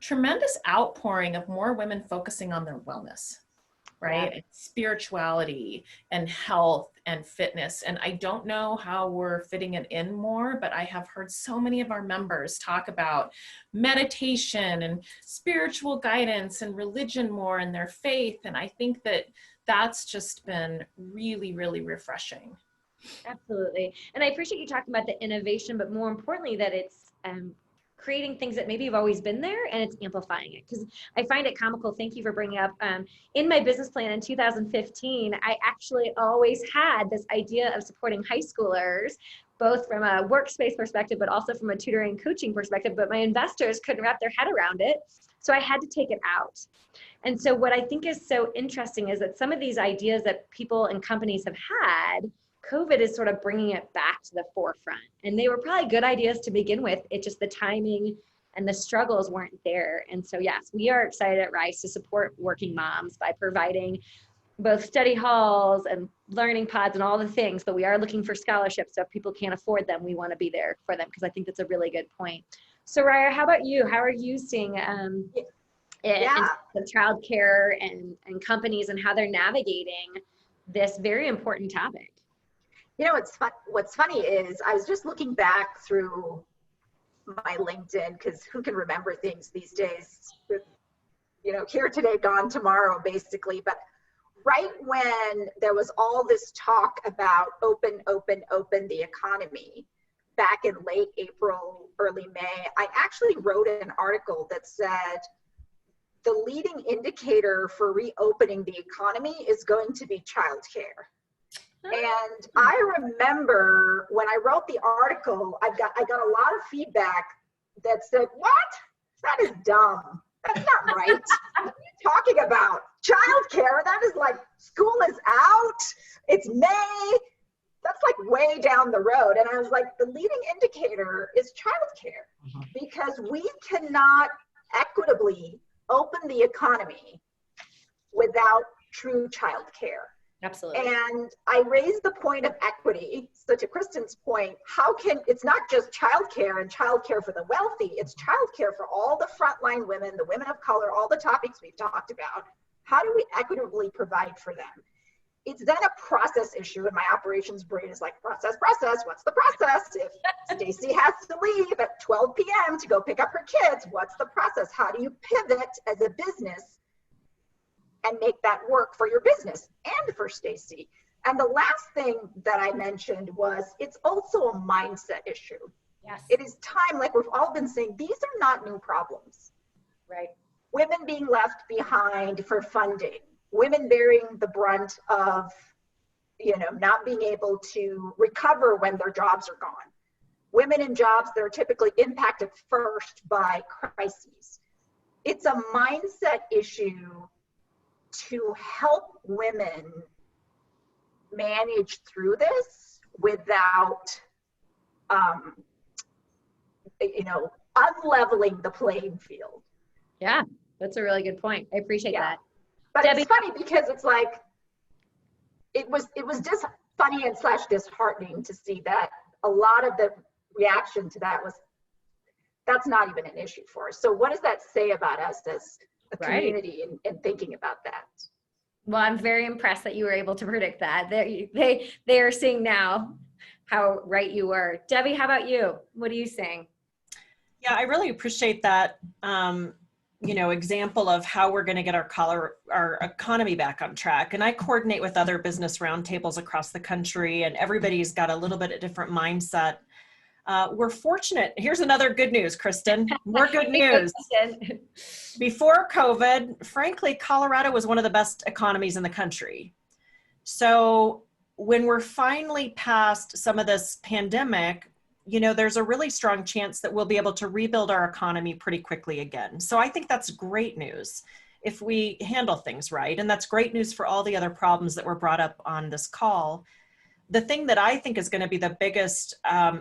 tremendous outpouring of more women focusing on their wellness, right? Yeah. And spirituality and health and fitness. And I don't know how we're fitting it in more, but I have heard so many of our members talk about meditation and spiritual guidance and religion more and their faith. And I think that that's just been really, really refreshing. Absolutely. And I appreciate you talking about the innovation, but more importantly, that it's creating things that maybe have always been there and it's amplifying it. Because I find it comical. Thank you for bringing up in my business plan in 2015, I actually always had this idea of supporting high schoolers, both from a workspace perspective, but also from a tutoring coaching perspective, but my investors couldn't wrap their head around it. So I had to take it out. And so what I think is so interesting is that some of these ideas that people and companies have had, COVID is sort of bringing it back to the forefront. And they were probably good ideas to begin with. It just, the timing and the struggles weren't there. And so yes, we are excited at Rise to support working moms by providing both study halls and learning pods and all the things, but we are looking for scholarships. So if people can't afford them, we want to be there for them, because I think that's a really good point. Suraya, how about you? How are you seeing in the childcare and companies and how they're navigating this very important topic? You know, what's funny is I was just looking back through my LinkedIn, because who can remember things these days? You know, here today, gone tomorrow, basically. But right when there was all this talk about open the economy, back in late April, early May, I actually wrote an article that said the leading indicator for reopening the economy is going to be childcare. And I remember when I wrote the article, I got a lot of feedback that said, "What? That is dumb. That's not right. What are you talking about? Childcare? That is like school is out. It's May. That's like way down the road." And I was like, the leading indicator is childcare, because we cannot equitably open the economy without true childcare. Absolutely. And I raised the point of equity. So to Kristen's point, it's not just childcare and childcare for the wealthy, it's childcare for all the frontline women, the women of color, all the topics we've talked about. How do we equitably provide for them? It's then a process issue, and my operations brain is like, process, what's the process? If Stacy has to leave at 12 p.m. to go pick up her kids, what's the process? How do you pivot as a business and make that work for your business and for Stacy? And the last thing that I mentioned was, it's also a mindset issue. Yes. It is time, like we've all been saying, these are not new problems. Right. Women being left behind for funding, women bearing the brunt of, not being able to recover when their jobs are gone. Women in jobs that are typically impacted first by crises. It's a mindset issue to help women manage through this without, unleveling the playing field. Yeah, that's a really good point. I appreciate that. But Debbie? It's funny because it's like, it was just funny and / disheartening to see that a lot of the reaction to that was, that's not even an issue for us. So what does that say about us as a community and thinking about that? Well, I'm very impressed that you were able to predict that. They are seeing now how right you were. Debbie, how about you? What are you saying? Yeah, I really appreciate that, example of how we're going to get our economy back on track. And I coordinate with other business roundtables across the country, and everybody's got a little bit of different mindset. We're fortunate. Here's another good news, Kristen. More good news. Before COVID, frankly, Colorado was one of the best economies in the country. So when we're finally past some of this pandemic, there's a really strong chance that we'll be able to rebuild our economy pretty quickly again. So I think that's great news if we handle things right. And that's great news for all the other problems that were brought up on this call. The thing that I think is going to be the biggest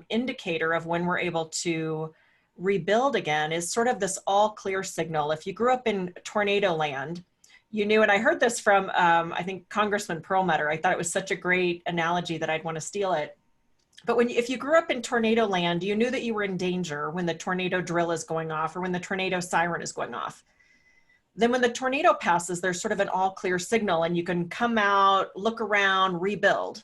indicator of when we're able to rebuild again is sort of this all clear signal. If you grew up in tornado land, you knew, and I heard this from, I think, Congressman Perlmutter. I thought it was such a great analogy that I'd want to steal it. But if you grew up in tornado land, you knew that you were in danger when the tornado drill is going off or when the tornado siren is going off. Then when the tornado passes, there's sort of an all clear signal and you can come out, look around, rebuild.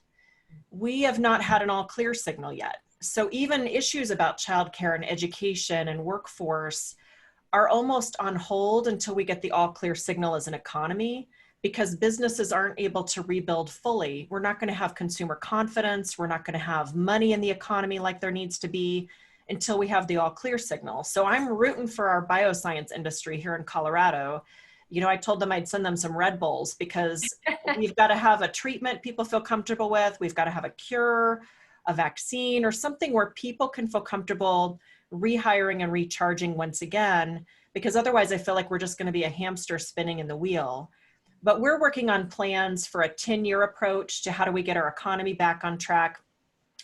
We have not had an all clear signal yet. So even issues about childcare and education and workforce are almost on hold until we get the all clear signal as an economy, because businesses aren't able to rebuild fully. We're not going to have consumer confidence. We're not going to have money in the economy like there needs to be until we have the all clear signal. So I'm rooting for our bioscience industry here in Colorado. I told them I'd send them some Red Bulls, because we've got to have a treatment people feel comfortable with. We've got to have a cure, a vaccine, or something where people can feel comfortable rehiring and recharging once again, because otherwise I feel like we're just going to be a hamster spinning in the wheel. But we're working on plans for a 10-year approach to how do we get our economy back on track.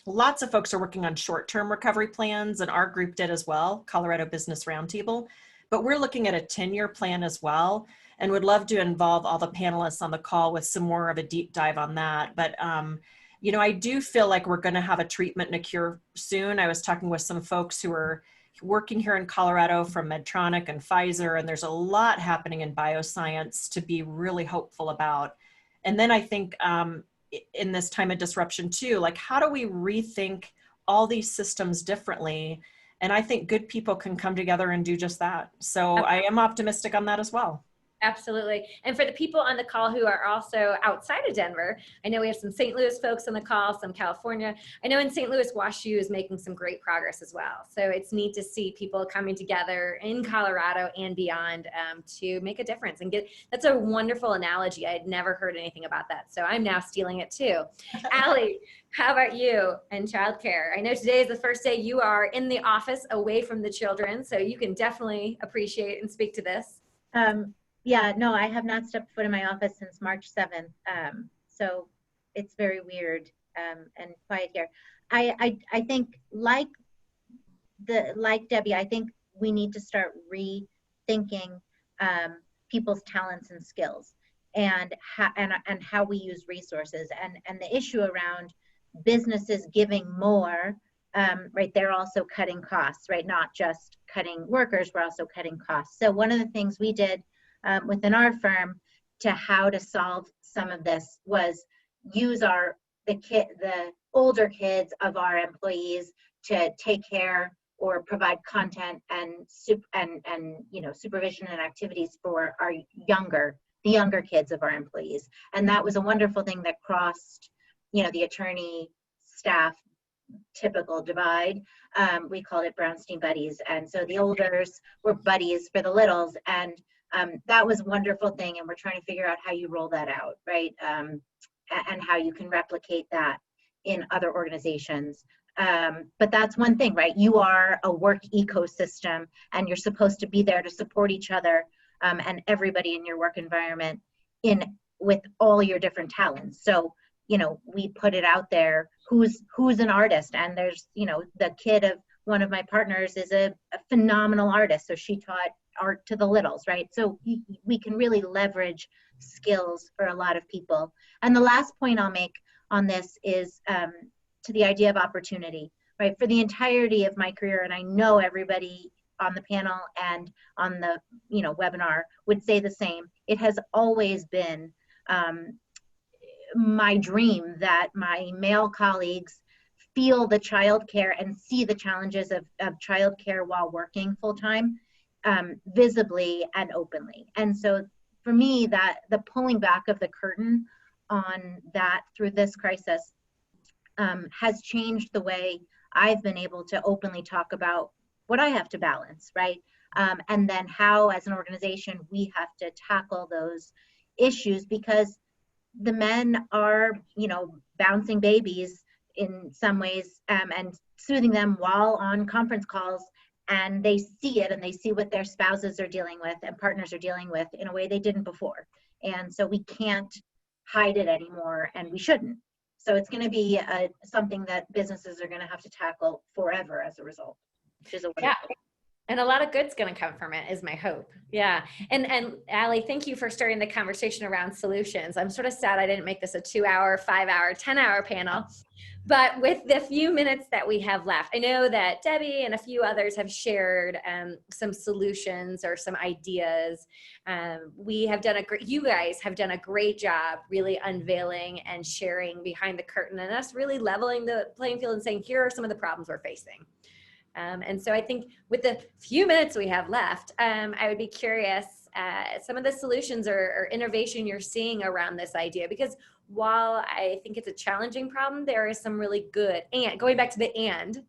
Lots of folks are working on short-term recovery plans, and our group did as well, Colorado Business Roundtable. But we're looking at a 10-year plan as well. and would love to involve all the panelists on the call with some more of a deep dive on that. But, you know, I do feel like we're going to have a treatment and a cure soon. I was talking with some folks who are working here in Colorado from Medtronic and Pfizer, and there's a lot happening in bioscience to be really hopeful about. And then I think in this time of disruption too, like how do we rethink all these systems differently? And I think good people can come together and do just that. So I am optimistic on that as well. Absolutely. And for the people on the call who are also outside of Denver, I know we have some St. Louis folks on the call, some California. I know in St. Louis, WashU is making some great progress as well. So it's neat to see people coming together in Colorado and beyond to make a difference and that's a wonderful analogy. I had never heard anything about that. So I'm now stealing it too. Allie, how about you and childcare? I know today is the first day you are in the office away from the children, so you can definitely appreciate and speak to this. Yeah, no, I have not stepped foot in my office since March 7th. So it's very weird and quiet here. I think like Debbie, I think we need to start rethinking people's talents and skills and how we use resources and the issue around businesses giving more, right? They're also cutting costs, right? Not just cutting workers, we're also cutting costs. So one of the things we did within our firm to how to solve some of this was use the older kids of our employees to take care or provide content and you know, supervision and activities for the younger kids of our employees. And that was a wonderful thing that crossed, you know, the attorney staff typical divide. We called it Brownstein buddies. And so the olders were buddies for the littles, and that was a wonderful thing, and we're trying to figure out how you roll that out, right? And how you can replicate that in other organizations. But that's one thing, right? You are a work ecosystem, and you're supposed to be there to support each other and everybody in your work environment with all your different talents. So, you know, we put it out there, who's an artist, and there's, you know, the kid of one of my partners is a phenomenal artist, so she taught art to the littles, right? So we can really leverage skills for a lot of people. And the last point I'll make on this is to the idea of opportunity, right? For the entirety of my career, and I know everybody on the panel and on the, you know, webinar would say the same, it has always been my dream that my male colleagues feel the childcare and see the challenges of childcare while working full-time visibly and openly. And so for me, that the pulling back of the curtain on that through this crisis has changed the way I've been able to openly talk about what I have to balance, right? And then how, as an organization, we have to tackle those issues, because the men are, you know, bouncing babies in some ways and soothing them while on conference calls, and they see it and they see what their spouses are dealing with and partners are dealing with in a way they didn't before. And so we can't hide it anymore, and we shouldn't. So it's going to be something that businesses are going to have to tackle forever as a result, which is a wonderful. Yeah. And a lot of good's going to come from it, is my hope. Yeah. And Allie, thank you for starting the conversation around solutions. I'm sort of sad I didn't make this a 2-hour, 5-hour, 10-hour panel. But with the few minutes that we have left, I know that Debbie and a few others have shared some solutions or some ideas. We have done you guys have done a great job really unveiling and sharing behind the curtain, and us really leveling the playing field and saying, here are some of the problems we're facing. And so I think with the few minutes we have left, I would be curious, some of the solutions or innovation you're seeing around this idea, because while I think it's a challenging problem, there is some really good, and going back to the and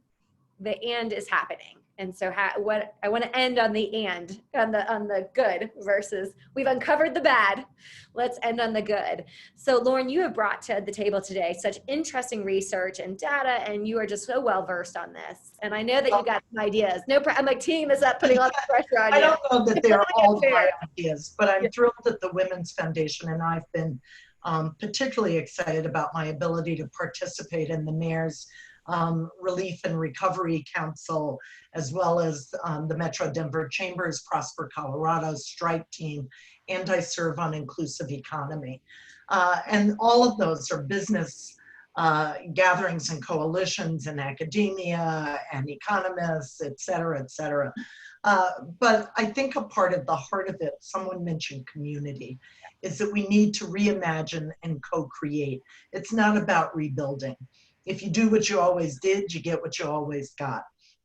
is happening. And so what I want to end on the and, on the good versus we've uncovered the bad. Let's end on the good. So Lauren, you have brought to the table today such interesting research and data, and you are just so well versed on this. And I know that you got some ideas. I'm like teeing this up, putting all the pressure on you. I don't know that they're all my ideas, but I'm thrilled that the Women's Foundation and I've been particularly excited about my ability to participate in the mayor's Relief and Recovery Council, as well as the Metro Denver Chambers, Prosper Colorado, Stripe Team, and I serve on Inclusive Economy. And all of those are business gatherings and coalitions and academia and economists, et cetera, et cetera. But I think a part of the heart of it, someone mentioned community, is that we need to reimagine and co-create. It's not about rebuilding. If you do what you always did, you get what you always got.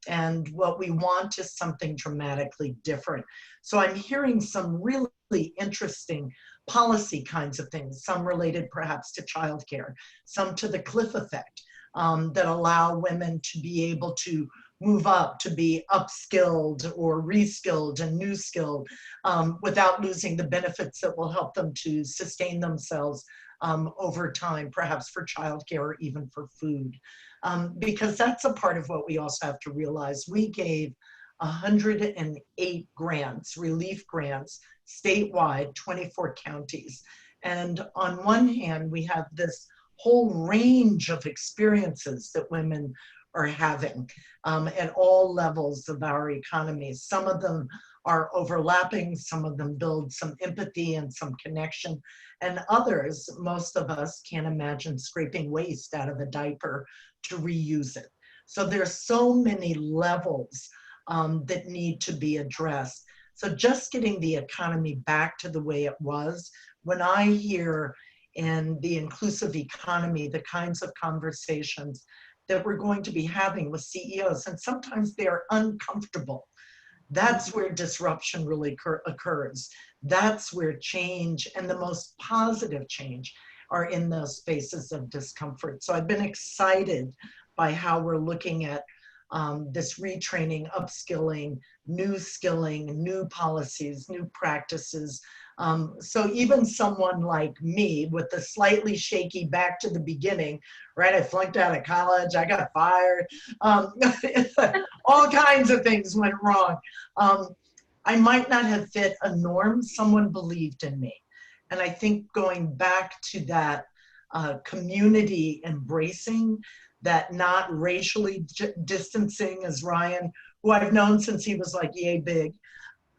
And what we want is something dramatically different. So I'm hearing some really interesting policy kinds of things, some related perhaps to childcare, some to the cliff effect, that allow women to be able to move up, to be upskilled or reskilled and new skilled, without losing the benefits that will help them to sustain themselves over time, perhaps for childcare or even for food. Because that's a part of what we also have to realize. We gave 108 grants, relief grants, statewide, 24 counties. And on one hand, we have this whole range of experiences that women are having at all levels of our economy. Some of them are overlapping, some of them build some empathy and some connection, and others, most of us can't imagine scraping waste out of a diaper to reuse it. So there's so many levels that need to be addressed. So just getting the economy back to the way it was, when I hear in the inclusive economy, the kinds of conversations that we're going to be having with CEOs, and sometimes they're uncomfortable. That's where disruption really occurs. That's where change and the most positive change are in those spaces of discomfort. So I've been excited by how we're looking at this retraining, upskilling, new skilling, new policies, new practices. So even someone like me with a slightly shaky back to the beginning, right? I flunked out of college, I got fired, all kinds of things went wrong. I might not have fit a norm, someone believed in me. And I think going back to that community embracing, that not racially distancing, as Ryan, who I've known since he was like yay big,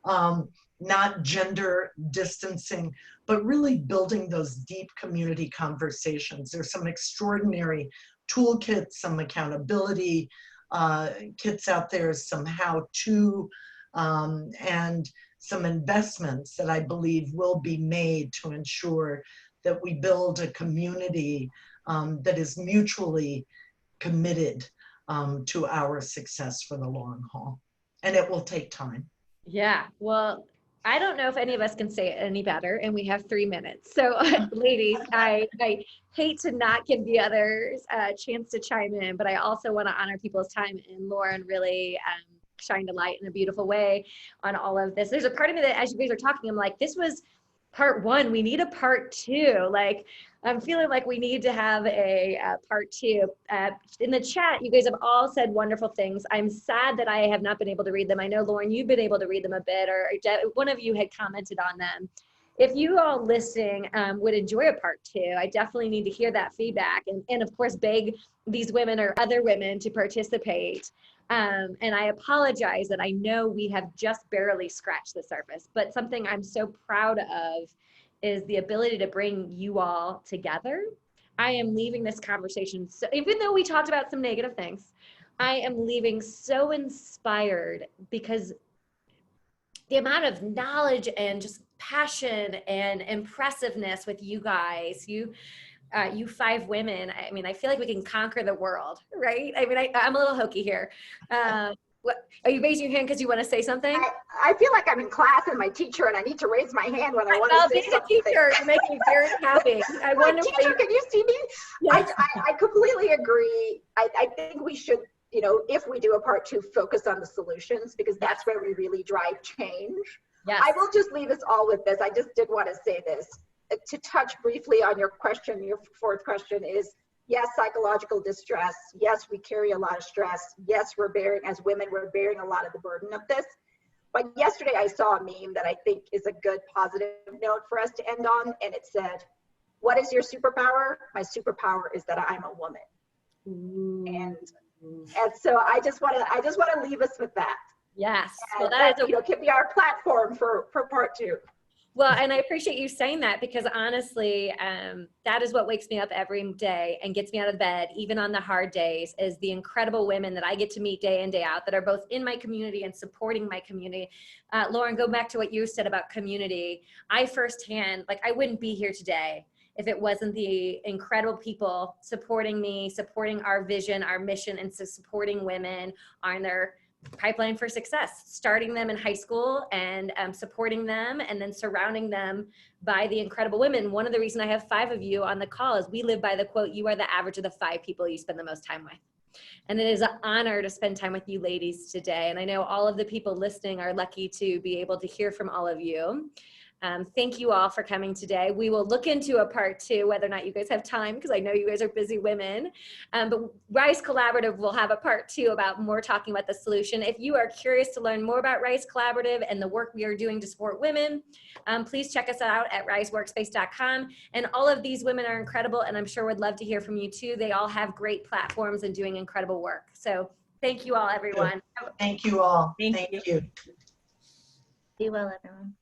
not gender distancing, but really building those deep community conversations. There's some extraordinary toolkits, some accountability kits out there, some how-to, and some investments that I believe will be made to ensure that we build a community that is mutually committed to our success for the long haul. And it will take time. Yeah, well, I don't know if any of us can say it any better, and we have 3 minutes. So ladies, I hate to not give the others a chance to chime in, but I also want to honor people's time. And Lauren really shined a light in a beautiful way on all of this. There's a part of me that as you guys are talking, I'm like, this was part one. We need a part two. Like, I'm feeling like we need to have a part two. In the chat, you guys have all said wonderful things. I'm sad that I have not been able to read them. I know, Lauren, you've been able to read them a bit, or one of you had commented on them. If you all listening would enjoy a part two, I definitely need to hear that feedback. And of course, beg these women or other women to participate. And I apologize that I know we have just barely scratched the surface, but something I'm so proud of is the ability to bring you all together. I am leaving this conversation, so even though we talked about some negative things, I am leaving so inspired because the amount of knowledge and just passion and impressiveness with you guys, you 5 women, I mean, I feel like we can conquer the world, right? I mean, I'm a little hokey here. What, are you raising your hand because you want to say something? I feel like I'm in class and my teacher, and I need to raise my hand when I want to say something. Teacher, you make me very happy. I wonder. Teacher, can you see me? Yes. I completely agree. I think we should, you know, if we do a part two, focus on the solutions, because that's where we really drive change. Yes. I will just leave us all with this. I just did want to say this. To touch briefly on your question, your fourth question is, yes, psychological distress. Yes, we carry a lot of stress. Yes, we're bearing, as women, we're bearing a lot of the burden of this. But yesterday I saw a meme that I think is a good positive note for us to end on. And it said, what is your superpower? My superpower is that I'm a woman. And so I just want to leave us with that. Yes. And Well, that is can be our platform for part 2. Well, and I appreciate you saying that, because honestly, that is what wakes me up every day and gets me out of bed, even on the hard days, is the incredible women that I get to meet day in, day out, that are both in my community and supporting my community. Lauren, go back to what you said about community. I firsthand, like, I wouldn't be here today if it wasn't the incredible people supporting me, supporting our vision, our mission, and so supporting women on their pipeline for success, starting them in high school and supporting them, and then surrounding them by the incredible women. One of the reasons I have 5 of you on the call is we live by the quote, you are the average of the 5 people you spend the most time with. And it is an honor to spend time with you ladies today. And I know all of the people listening are lucky to be able to hear from all of you. Thank you all for coming today. We will look into a part 2, whether or not you guys have time, because I know you guys are busy women. But Rise Collaborative will have a part 2 about more talking about the solution. If you are curious to learn more about Rise Collaborative and the work we are doing to support women, please check us out at riseworkspace.com. And all of these women are incredible, and I'm sure would love to hear from you too. They all have great platforms and doing incredible work. So thank you all, everyone. Thank you all. Thank you. Be well, everyone.